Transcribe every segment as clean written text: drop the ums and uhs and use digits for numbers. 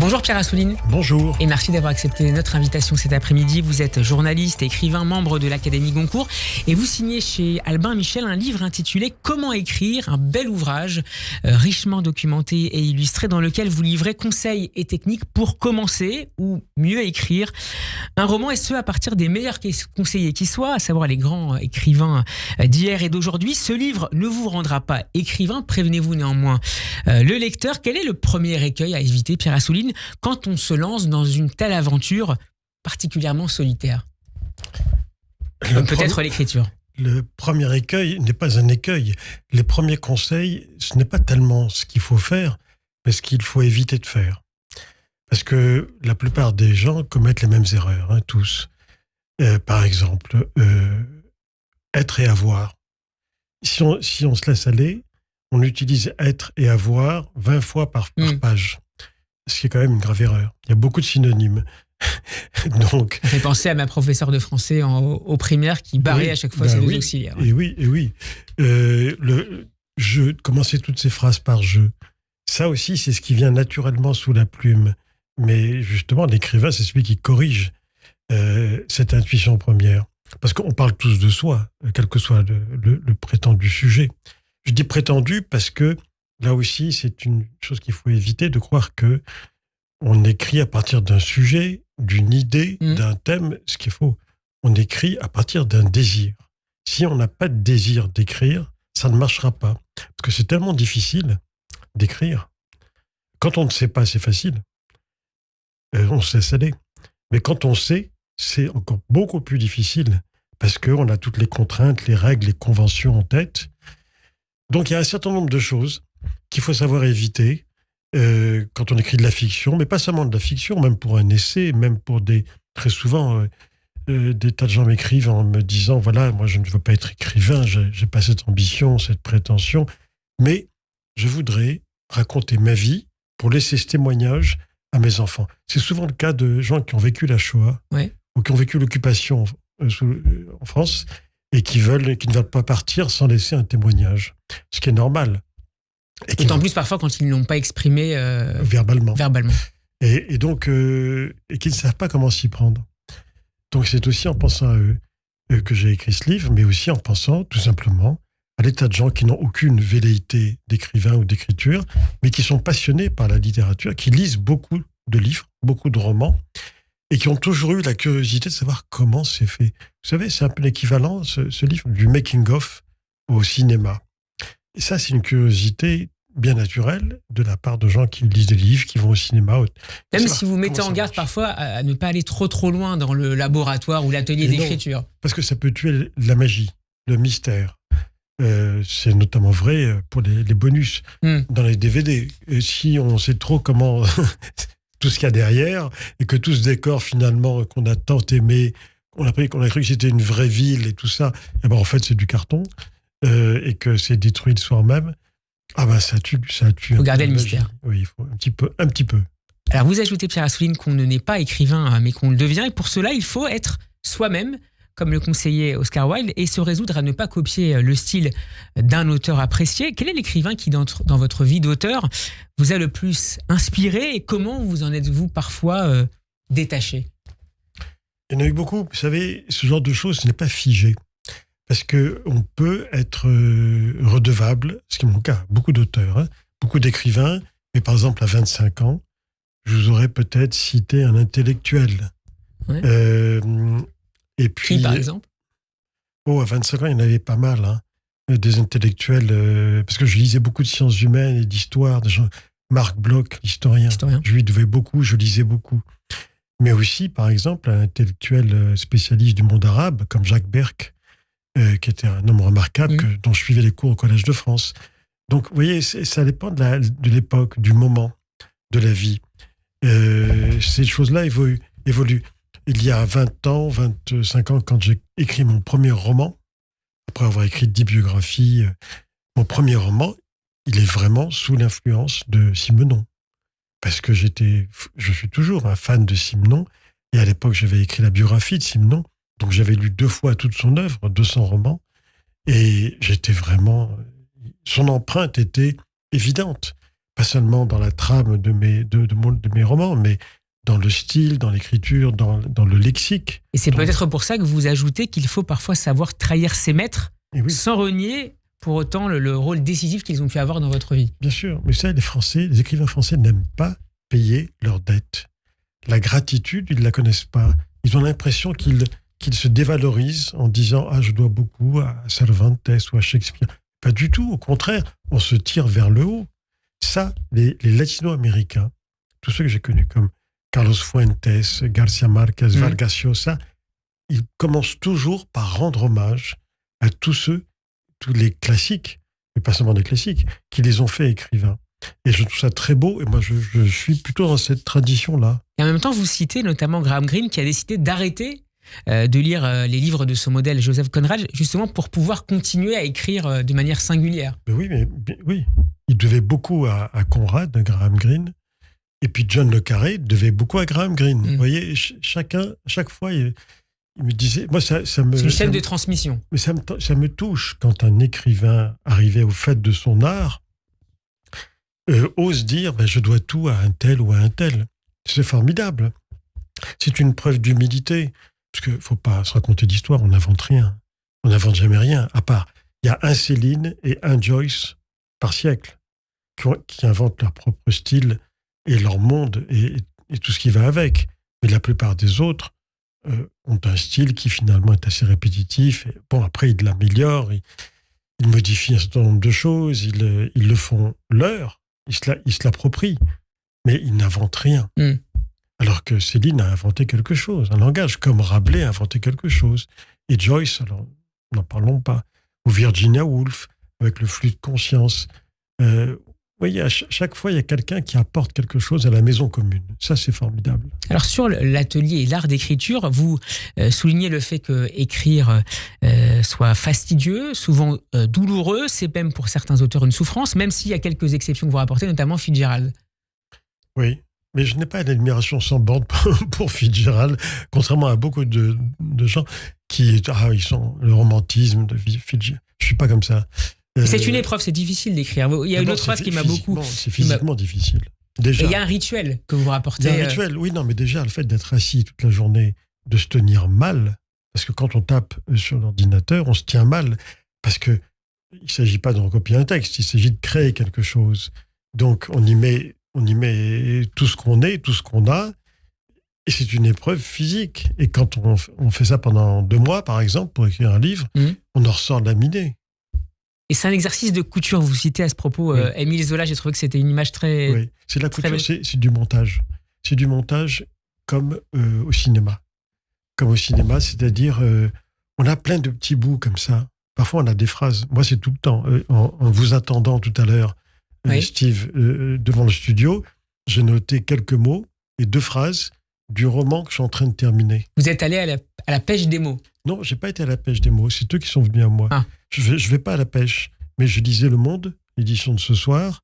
Bonjour Pierre Assouline. Bonjour. Et merci d'avoir accepté notre invitation cet après-midi. Vous êtes journaliste, écrivain, membre de l'Académie Goncourt et vous signez chez Albin Michel un livre intitulé « Comment écrire ?» un bel ouvrage richement documenté et illustré dans lequel vous livrez conseils et techniques pour commencer ou mieux écrire un roman, et ce à partir des meilleurs conseillers qui soient, à savoir les grands écrivains d'hier et d'aujourd'hui. Ce livre ne vous rendra pas écrivain, prévenez-vous néanmoins le lecteur. Quel est le premier écueil à éviter, Pierre Assouline, quand on se lance dans une telle aventure particulièrement solitaire, comme peut-être l'écriture? Le premier écueil n'est pas un écueil. Les premiers conseils, ce n'est pas tellement ce qu'il faut faire, mais ce qu'il faut éviter de faire. Parce que la plupart des gens commettent les mêmes erreurs, tous. Par exemple, être et avoir. Si on se laisse aller, on utilise être et avoir 20 fois par page. Ce qui est quand même une grave erreur. Il y a beaucoup de synonymes. Donc, ça fait penser à ma professeure de français au primaire qui barrait à chaque fois ses deux auxiliaires. Et oui. Commencer toutes ces phrases par je. Ça aussi, c'est ce qui vient naturellement sous la plume. Mais justement, l'écrivain, c'est celui qui corrige cette intuition première. Parce qu'on parle tous de soi, quel que soit le prétendu sujet. Je dis prétendu parce que là aussi, c'est une chose qu'il faut éviter, de croire que on écrit à partir d'un sujet, d'une idée, d'un thème, ce qu'il faut. On écrit à partir d'un désir. Si on n'a pas de désir d'écrire, ça ne marchera pas. Parce que c'est tellement difficile d'écrire. Quand on ne sait pas, c'est facile. On se laisse aller. Mais quand on sait, c'est encore beaucoup plus difficile. Parce qu'on a toutes les contraintes, les règles, les conventions en tête. Donc il y a un certain nombre de choses qu'il faut savoir éviter quand on écrit de la fiction, mais pas seulement de la fiction, même pour un essai, même pour très souvent, des tas de gens m'écrivent en me disant, voilà, moi je ne veux pas être écrivain, j'ai pas cette ambition, cette prétention, mais je voudrais raconter ma vie pour laisser ce témoignage à mes enfants. C'est souvent le cas de gens qui ont vécu la Shoah, ou qui ont vécu l'occupation en France, et qui ne veulent pas partir sans laisser un témoignage, ce qui est normal. D'autant plus parfois quand ils ne l'ont pas exprimé verbalement. Et donc, et qu'ils ne savent pas comment s'y prendre. Donc c'est aussi en pensant à eux que j'ai écrit ce livre, mais aussi en pensant tout simplement à des tas de gens qui n'ont aucune velléité d'écrivain ou d'écriture, mais qui sont passionnés par la littérature, qui lisent beaucoup de livres, beaucoup de romans, et qui ont toujours eu la curiosité de savoir comment c'est fait. Vous savez, c'est un peu l'équivalent, ce livre, du making-of au cinéma. Et ça, c'est une curiosité bien naturelle de la part de gens qui lisent des livres, qui vont au cinéma. Même si vous mettez en garde parfois à ne pas aller trop loin dans le laboratoire ou l'atelier d'écriture. Parce que ça peut tuer la magie, le mystère. C'est notamment vrai pour les bonus dans les DVD. Et si on sait trop comment tout ce qu'il y a derrière, et que tout ce décor finalement qu'on a tant aimé, qu'on a cru que c'était une vraie ville et tout ça, et ben en fait c'est du carton. Et que c'est détruit le soir même, ça tue. Il faut garder le mystère. Oui, il faut un petit peu. Alors vous ajoutez, Pierre Assouline, qu'on ne naît pas écrivain, mais qu'on le devient, et pour cela, il faut être soi-même, comme le conseillait Oscar Wilde, et se résoudre à ne pas copier le style d'un auteur apprécié. Quel est l'écrivain qui, dans votre vie d'auteur, vous a le plus inspiré, et comment vous en êtes-vous parfois détaché? Il y en a eu beaucoup. Vous savez, ce genre de choses, ce n'est pas figé. Parce qu'on peut être redevable, ce qui est mon cas, beaucoup d'auteurs, beaucoup d'écrivains, mais par exemple à 25 ans, je vous aurais peut-être cité un intellectuel. Et puis, qui, par exemple? À 25 ans, il y en avait pas mal, des intellectuels, parce que je lisais beaucoup de sciences humaines et d'histoire, de gens, Marc Bloch, l'historien. Je lui devais beaucoup, je lisais beaucoup. Mais aussi, par exemple, un intellectuel spécialiste du monde arabe, comme Jacques Berck, qui était un homme remarquable, dont je suivais les cours au Collège de France. Donc, vous voyez, ça dépend de l'époque, du moment, de la vie. Ces choses-là évoluent. Il y a 20 ans, 25 ans, quand j'ai écrit mon premier roman, après avoir écrit 10 biographies, mon premier roman, il est vraiment sous l'influence de Simenon. Parce que je suis toujours un fan de Simenon, et à l'époque, j'avais écrit la biographie de Simenon. Donc j'avais lu 2 fois toute son œuvre, 200 romans, et j'étais vraiment... Son empreinte était évidente, pas seulement dans la trame de mes romans, mais dans le style, dans l'écriture, dans le lexique. Et c'est peut-être pour ça que vous ajoutez qu'il faut parfois savoir trahir ses maîtres sans renier pour autant le rôle décisif qu'ils ont pu avoir dans votre vie. Bien sûr, mais ça, les écrivains français n'aiment pas payer leurs dettes. La gratitude, ils ne la connaissent pas. Ils ont l'impression qu'ils se dévalorisent en disant « Ah, je dois beaucoup à Cervantes ou à Shakespeare ». Pas du tout, au contraire, on se tire vers le haut. Ça, les latino-américains, tous ceux que j'ai connus comme Carlos Fuentes, Garcia Marquez, Vargas Llosa, ils commencent toujours par rendre hommage à tous les classiques, mais pas seulement des classiques, qui les ont fait écrivains. Et je trouve ça très beau, et moi je suis plutôt dans cette tradition-là. Et en même temps, vous citez notamment Graham Greene, qui a décidé d'arrêter de lire les livres de son modèle Joseph Conrad, justement pour pouvoir continuer à écrire de manière singulière. Mais oui, il devait beaucoup à Conrad, à Graham Greene, et puis John le Carré devait beaucoup à Graham Greene. Vous voyez, chaque fois, il me disait... Moi, ça me, c'est une chaîne de transmission. Mais ça me touche quand un écrivain arrivé au fait de son art ose dire je dois tout à un tel ou à un tel. C'est formidable. C'est une preuve d'humilité. Parce qu'il ne faut pas se raconter d'histoire, on n'invente rien. On n'invente jamais rien. À part, il y a un Céline et un Joyce par siècle qui inventent leur propre style et leur monde et tout ce qui va avec. Mais la plupart des autres ont un style qui finalement est assez répétitif. Et bon, après, ils l'améliorent, ils modifient un certain nombre de choses, ils le font leur, ils se l'approprient. Mais ils n'inventent rien. Alors que Céline a inventé quelque chose, un langage, comme Rabelais a inventé quelque chose. Et Joyce, alors n'en parlons pas. Ou Virginia Woolf, avec le flux de conscience. Oui, chaque fois, il y a quelqu'un qui apporte quelque chose à la maison commune. Ça, c'est formidable. Alors, sur l'atelier et l'art d'écriture, vous soulignez le fait que écrire soit fastidieux, souvent douloureux. C'est même pour certains auteurs une souffrance, même s'il y a quelques exceptions que vous rapportez, notamment Fitzgerald. Oui. Mais je n'ai pas d'admiration sans borne pour Fitzgerald, contrairement à beaucoup de gens qui ils sont le romantisme de Fitzgerald. Je suis pas comme ça. C'est une épreuve, c'est difficile d'écrire. Il y a une autre phrase qui m'a beaucoup. C'est physiquement difficile. Déjà. Et il y a un rituel que vous rapportez. Il y a un rituel, oui, non, mais déjà le fait d'être assis toute la journée, de se tenir mal, parce que quand on tape sur l'ordinateur, on se tient mal, parce que il s'agit pas de recopier un texte, il s'agit de créer quelque chose. Donc on y met tout ce qu'on est, tout ce qu'on a, et c'est une épreuve physique. Et quand on fait ça pendant 2 mois, par exemple, pour écrire un livre, on en ressort laminé. Et c'est un exercice de couture. Vous citez à ce propos Émile Zola, j'ai trouvé que c'était une image très... Oui, c'est de la couture, c'est du montage. C'est du montage comme au cinéma. Comme au cinéma, c'est-à-dire, on a plein de petits bouts comme ça. Parfois, on a des phrases. Moi, c'est tout le temps. En vous attendant tout à l'heure, Steve, devant le studio, j'ai noté quelques mots et 2 phrases du roman que je suis en train de terminer. Vous êtes allé à la pêche des mots? Non, j'ai pas été à la pêche des mots. C'est eux qui sont venus à moi. Je vais pas à la pêche, mais je lisais Le Monde, l'édition de ce soir,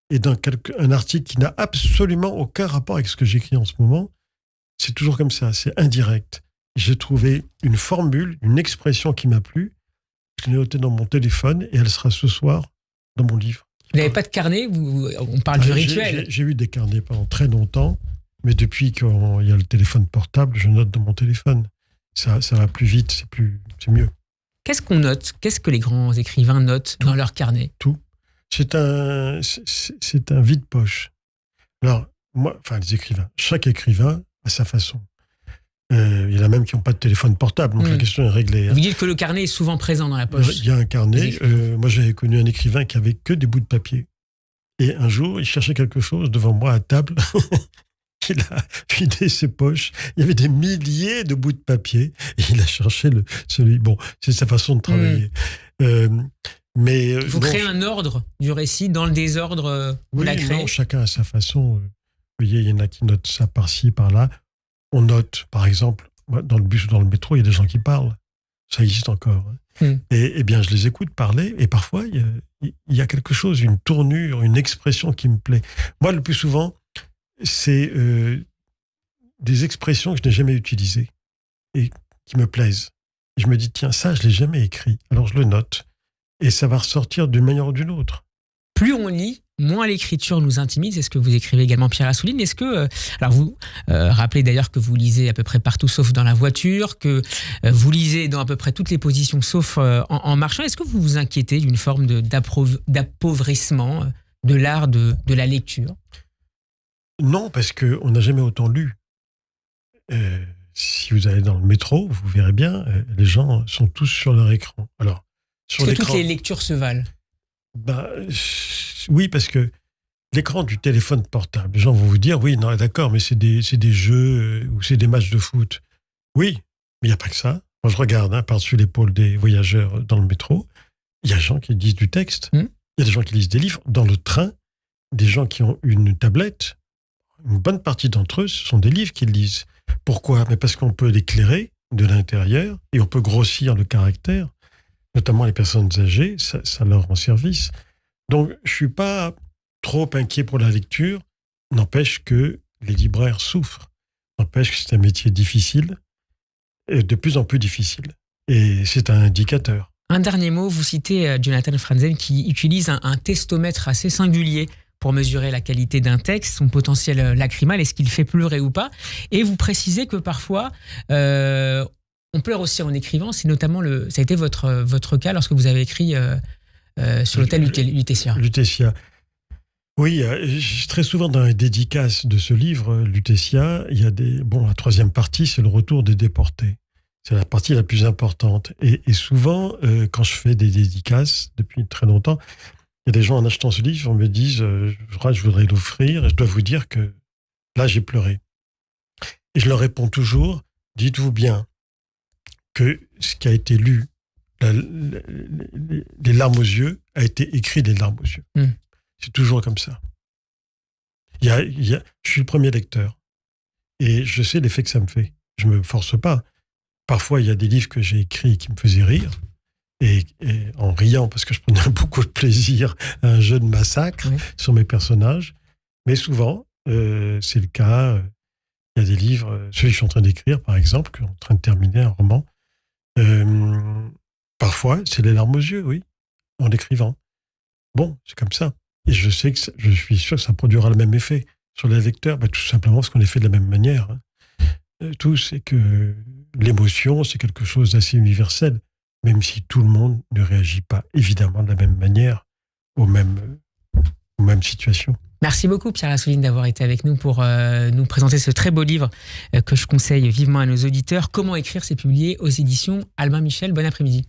et dans un article qui n'a absolument aucun rapport avec ce que j'écris en ce moment. C'est toujours comme ça, c'est indirect. J'ai trouvé une formule, une expression qui m'a plu. Je l'ai notée dans mon téléphone et elle sera ce soir dans mon livre. Vous n'avez pas de carnet? On parle du rituel. J'ai eu des carnets pendant très longtemps, mais depuis qu'il y a le téléphone portable, je note dans mon téléphone. Ça va plus vite, c'est mieux. Qu'est-ce qu'on note? Qu'est-ce que les grands écrivains notent dans leur carnet? Tout. C'est un vide-poche. Alors, les écrivains, chaque écrivain a sa façon. Il y en a même qui n'ont pas de téléphone portable, donc la question est réglée. Vous dites que le carnet est souvent présent dans la poche. Il y a un carnet. Moi, j'avais connu un écrivain qui avait que des bouts de papier. Et un jour, il cherchait quelque chose devant moi à table. Il a vidé ses poches. Il y avait des milliers de bouts de papier. Et il a cherché celui. Bon, c'est sa façon de travailler. Mais vous créez un ordre du récit dans le désordre. Vous la créez. Non, chacun a sa façon. Vous voyez, il y en a qui notent ça par-ci, par-là. On note, par exemple, dans le bus ou dans le métro, il y a des gens qui parlent. Ça existe encore. Et bien, je les écoute parler. Et parfois, il y a quelque chose, une tournure, une expression qui me plaît. Moi, le plus souvent, c'est des expressions que je n'ai jamais utilisées et qui me plaisent. Et je me dis, tiens, ça, je ne l'ai jamais écrit. Alors, je le note. Et ça va ressortir d'une manière ou d'une autre. plus on lit, moins l'écriture nous intimide. C'est ce que vous écrivez également, Pierre Assouline. Est-ce que, alors vous rappelez d'ailleurs que vous lisez à peu près partout sauf dans la voiture, que vous lisez dans à peu près toutes les positions sauf en marchant. Est-ce que vous vous inquiétez d'une forme d'appauvrissement de l'art de la lecture? Non, parce qu'on n'a jamais autant lu. Si vous allez dans le métro, vous verrez bien, les gens sont tous sur leur écran. Alors, sur Est-ce que l'écran, toutes les lectures se valent? oui, parce que l'écran du téléphone portable, les gens vont vous dire, oui, non, d'accord, mais c'est des jeux ou c'est des matchs de foot. Oui, mais il n'y a pas que ça. Quand je regarde par-dessus l'épaule des voyageurs dans le métro, il y a des gens qui lisent du texte, il y a des gens qui lisent des livres. Dans le train, des gens qui ont une tablette, une bonne partie d'entre eux, ce sont des livres qu'ils lisent. Pourquoi? Mais parce qu'on peut l'éclairer de l'intérieur et on peut grossir le caractère, notamment les personnes âgées, ça leur rend service. Donc, je ne suis pas trop inquiet pour la lecture, n'empêche que les libraires souffrent, n'empêche que c'est un métier difficile, et de plus en plus difficile. Et c'est un indicateur. Un dernier mot, vous citez Jonathan Franzen qui utilise un testomètre assez singulier pour mesurer la qualité d'un texte, son potentiel lacrymal, est-ce qu'il fait pleurer ou pas. Et vous précisez que parfois, on pleure aussi en écrivant. C'est notamment ça a été votre cas lorsque vous avez écrit sur l'hôtel Lutetia. Lutetia. Oui, très souvent dans les dédicaces de ce livre, Lutetia, il y a la troisième partie, c'est le retour des déportés. C'est la partie la plus importante. Et souvent, quand je fais des dédicaces, depuis très longtemps, il y a des gens en achetant ce livre, me disent je voudrais l'offrir, et je dois vous dire que là, j'ai pleuré. Et je leur réponds toujours, dites-vous bien que ce qui a été lu, les larmes aux yeux, a été écrit des larmes aux yeux. C'est toujours comme ça. Je suis le premier lecteur. Et je sais l'effet que ça me fait. Je ne me force pas. Parfois, il y a des livres que j'ai écrits qui me faisaient rire. Et en riant, parce que je prenais beaucoup de plaisir à un jeu de massacre sur mes personnages. Mais souvent, c'est le cas. Il y a des livres, celui que je suis en train d'écrire, par exemple, que je suis en train de terminer un roman. Parfois, c'est les larmes aux yeux, oui, en l'écrivant. Bon, c'est comme ça. Et je suis sûr que ça produira le même effet sur les lecteurs, tout simplement parce qu'on est fait de la même manière. Tout, c'est que l'émotion, c'est quelque chose d'assez universel, même si tout le monde ne réagit pas évidemment de la même manière aux mêmes situations. Merci beaucoup Pierre Assouline d'avoir été avec nous pour nous présenter ce très beau livre que je conseille vivement à nos auditeurs. Comment écrire, c'est publié aux éditions Albin Michel. Bon après-midi.